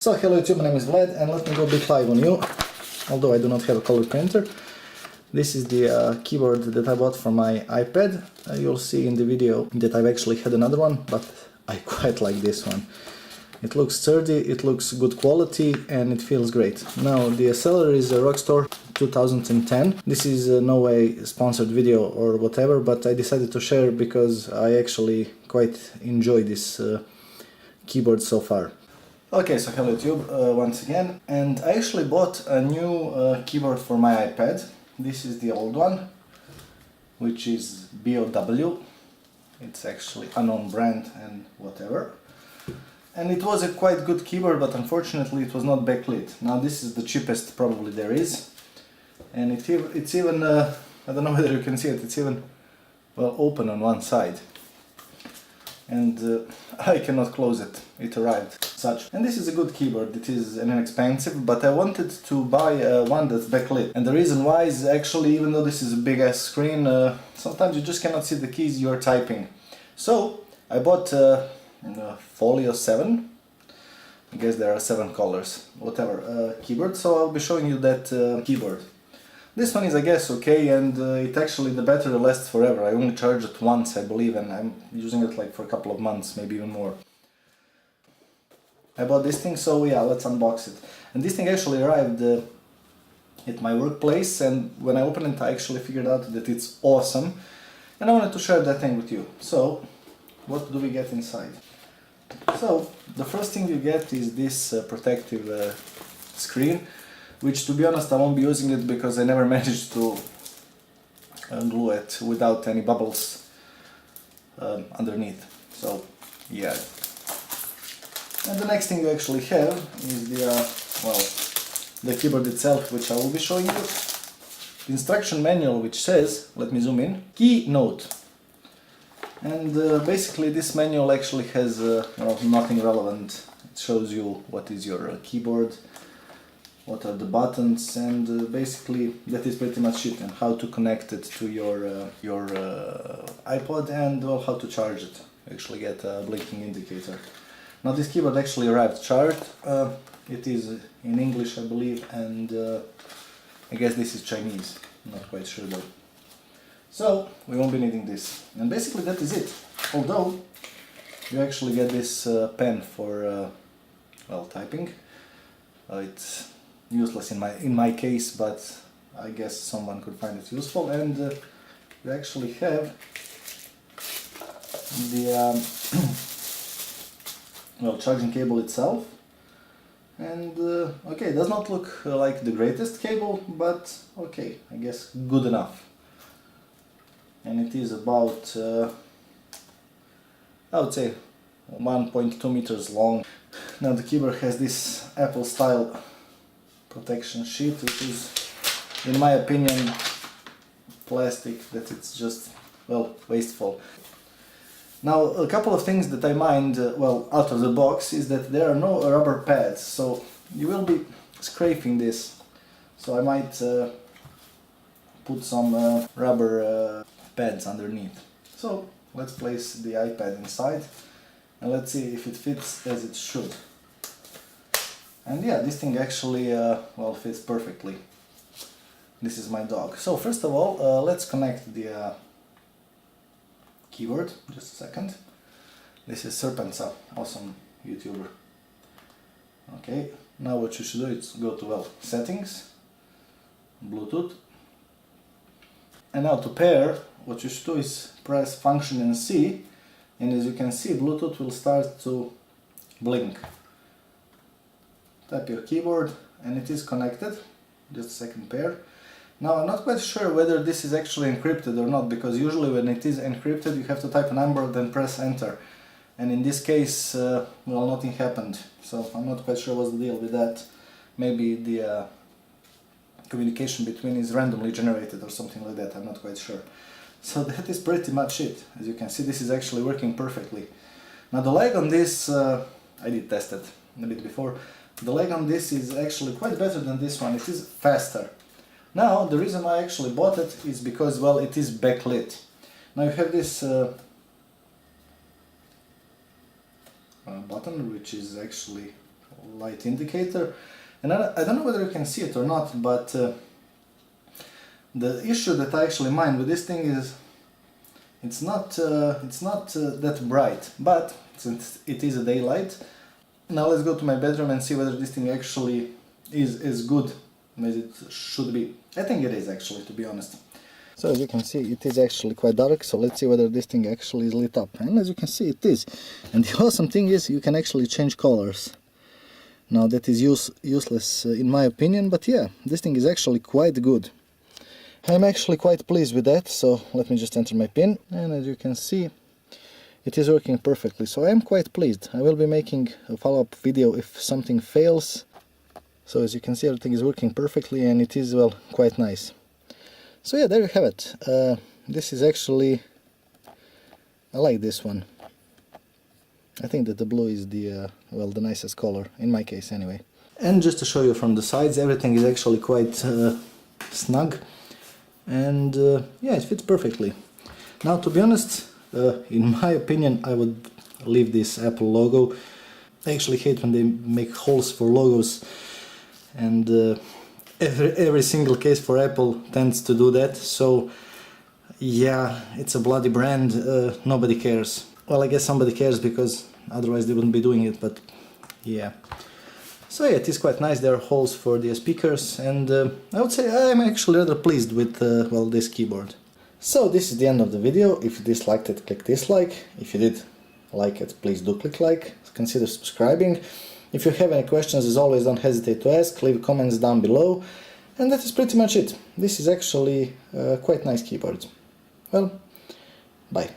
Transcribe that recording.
So hello YouTube, my name is Vlad and let me go a bit live on you, although I do not have a color printer. This is the keyboard that I bought for my iPad. You'll see in the video that I've actually had another one, but I quite like this one. It looks sturdy, it looks good quality and it feels great. Now the seller is Rockstar 2010. This is no way a sponsored video or whatever, but I decided to share because I actually quite enjoy this keyboard so far. Okay, so hello YouTube once again, and I actually bought a new keyboard for my iPad. This is the old one, which is BOW. It's actually unknown brand and whatever. And it was a quite good keyboard, but unfortunately it was not backlit. Now this is the cheapest probably there is. And it's even, I don't know whether you can see it, it's even, well, open on one side. And I cannot close it, it arrived such. And this is a good keyboard, it is inexpensive, but I wanted to buy one that's backlit. And the reason why is actually, even though this is a big ass screen, sometimes you just cannot see the keys you're typing. So I bought Folio 7, I guess there are 7 colors, whatever, keyboard, so I'll be showing you that keyboard. This one is, I guess, okay, and it actually, the battery lasts forever. I only charged it once, I believe, and I'm using it like for a couple of months, maybe even more. I bought this thing, so yeah, let's unbox it. And this thing actually arrived at my workplace, and when I opened it I actually figured out that it's awesome. And I wanted to share that thing with you. So, what do we get inside? So, the first thing you get is this protective screen, which, to be honest, I won't be using it because I never managed to glue it without any bubbles underneath. So, yeah. And the next thing you actually have is the keyboard itself, which I will be showing you. The instruction manual, which says, let me zoom in, keynote. And basically this manual actually has well, nothing relevant. It shows you what is your keyboard, what are the buttons, and basically that is pretty much it, and how to connect it to your iPod, and well, how to charge it. You actually get a blinking indicator. Now this keyboard actually arrived charged. It is in English, I believe, and I guess this is Chinese. I'm not quite sure though. So we won't be needing this, and basically that is it. Although you actually get this pen for well, typing. It's useless in my case, but I guess someone could find it useful. And you actually have the well, charging cable itself. And okay, it does not look like the greatest cable, but okay, I guess good enough. And it is about I would say 1.2 meters long. Now the keyboard has this Apple style protection sheet, which is, in my opinion, plastic that it's just, well, wasteful. Now a couple of things that I mind, well, out of the box, is that there are no rubber pads, so you will be scraping this. So I might put some rubber pads underneath. So let's place the iPad inside and let's see if it fits as it should. And yeah, this thing actually well, fits perfectly. This is my dog. So first of all, let's connect the keyboard. Just a second. This is Serpentsa, awesome YouTuber. Okay, now what you should do is go to, well, settings, Bluetooth. And now to pair, what you should do is press function and C, and as you can see, Bluetooth will start to blink. Tap your keyboard and it is connected. Just a second, pair. Now I'm not quite sure whether this is actually encrypted or not, because usually when it is encrypted you have to type a number then press enter. And in this case, well, nothing happened, so I'm not quite sure what's the deal with that. Maybe the communication between is randomly generated or something like that, I'm not quite sure. So that is pretty much it. As you can see, this is actually working perfectly. Now the lag on this, I did test it a bit before. The lag on this is actually quite better than this one, it is faster. Now the reason I actually bought it is because, well, it is backlit. Now you have this button, which is actually light indicator. And I don't know whether you can see it or not, but the issue that I actually mind with this thing is it's not that bright, but since it is a daylight. Now let's go to my bedroom and see whether this thing actually is as good as it should be. I think it is actually, to be honest. So as you can see, it is actually quite dark, so let's see whether this thing actually is lit up. And as you can see, it is. And the awesome thing is you can actually change colors. Now that is useless in my opinion, but yeah, this thing is actually quite good. I'm actually quite pleased with that, so let me just enter my pin, and as you can see, it is working perfectly, so I am quite pleased. I will be making a follow-up video if something fails. So as you can see, everything is working perfectly and it is, well, quite nice. So yeah, there you have it. This is actually, I like this one. I think that the blue is the, well, the nicest color, in my case anyway. And just to show you from the sides, everything is actually quite snug. And yeah, it fits perfectly. Now, to be honest, in my opinion, I would leave this Apple logo. I actually hate when they make holes for logos, and every single case for Apple tends to do that. So yeah, it's a bloody brand, nobody cares. Well, I guess somebody cares because otherwise they wouldn't be doing it, but yeah. So yeah, it is quite nice. There are holes for the speakers, and I would say I'm actually rather pleased with well, this keyboard. So this is the end of the video. If you disliked it, click dislike. If you did like it, please do click like. Consider subscribing. If you have any questions, as always, don't hesitate to ask. Leave comments down below. And that is pretty much it. This is actually quite nice keyboard. Well, bye.